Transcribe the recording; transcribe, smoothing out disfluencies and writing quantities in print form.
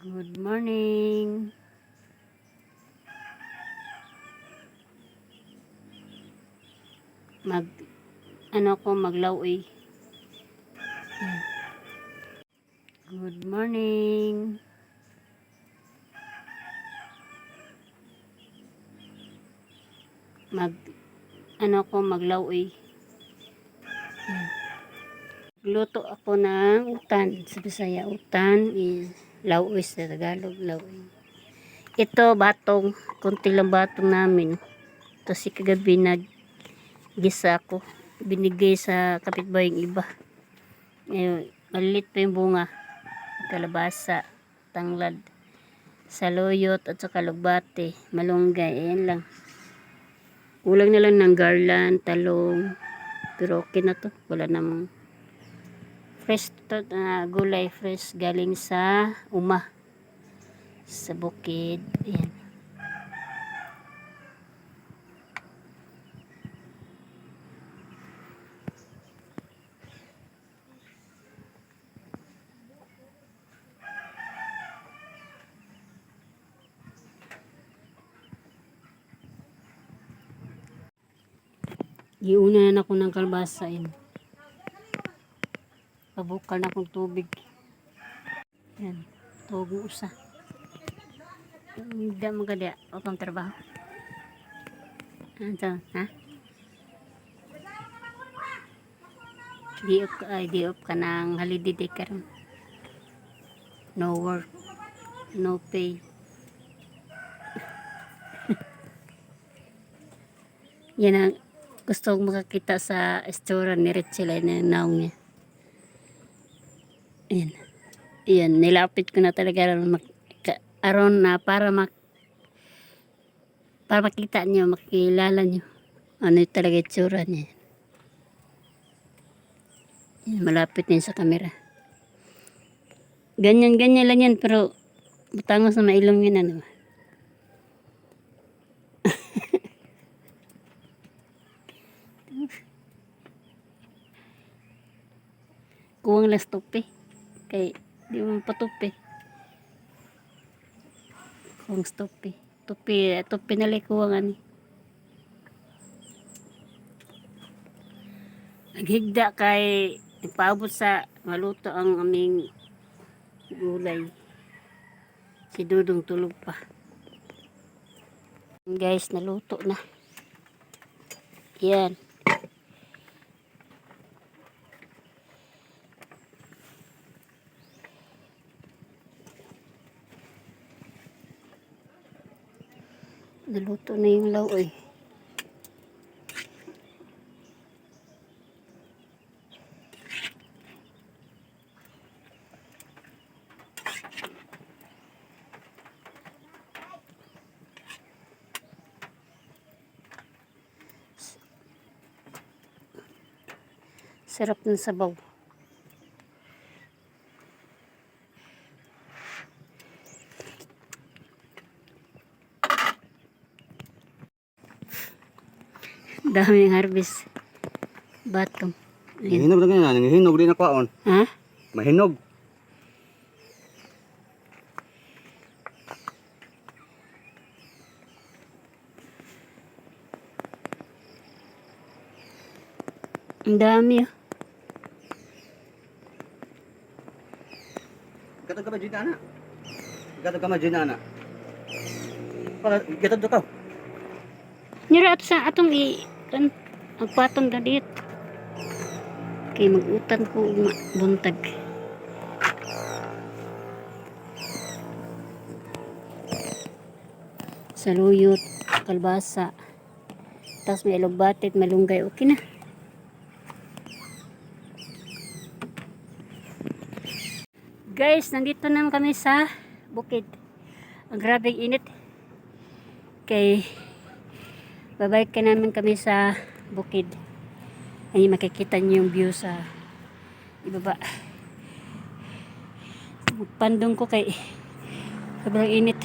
Good morning. Maglaoy. Good morning. Maglaoy. Luto ako ng utan. Sa Bisaya, utan is laoy sa Tagalog, laoy. Ito batong, konti lang batong namin. Ito si kagabi gisa ko. Binigay sa kapitbahay iba. Ngayon, malilit pa yung bunga. Kalabasa, tanglad, saluyot at saka lugbate, malunggay. Ayan lang. Kulang na lang ng garland, talong. Pero okay na to. Wala namang fresh to, gulay fresh galing sa sa bukid. Ayan. Giuna na ako ng kalbasa. Pabukal na akong tubig. Yan. Tugo usa. Hindi mo kada o pang trabaho. Ano ha? Di up ka ng holiday karon. No work. No pay. Yan ang gusto kong makakita sa istura ni Richel na naong niya. Ayan. Ayan, nilapit ko na talaga aron na para makita nyo, makilala nyo ano yung talaga itsura niya. Ayan, malapit din sa camera. Ganyan lang yan, pero matangos na mailong yun ano. Kuwang lang stupi. Kay di mo patupi. Kuwang stupi. Tupi na lang kuwang ani. Naghigda kay ipaabot sa maluto ang aming gulay. Si Dudong tulog pa. Guys, naluto na. Yan. Naluto na yung laoy. Sarap ng sabaw. Daming harvest. Batong. Mahinog na ganyan. Mahinog din ako on. Ha? Mahinog. Ang dami ah. Gatod ka ba dyan na? Gatod ka ba dyan na? Para gatod ka. Nira at sa atong agpatong na diet. Kay magutan ko buntag. Saluyot, kalbasa. Tapos may lugbate at malunggay. Okay na. Guys, nandito naman kami sa bukid. Ang grabing init. Kay babalik ka namin kami sa bukid. Ay makikita niyo yung view sa ibaba. Magpandong ko kay sobrang init.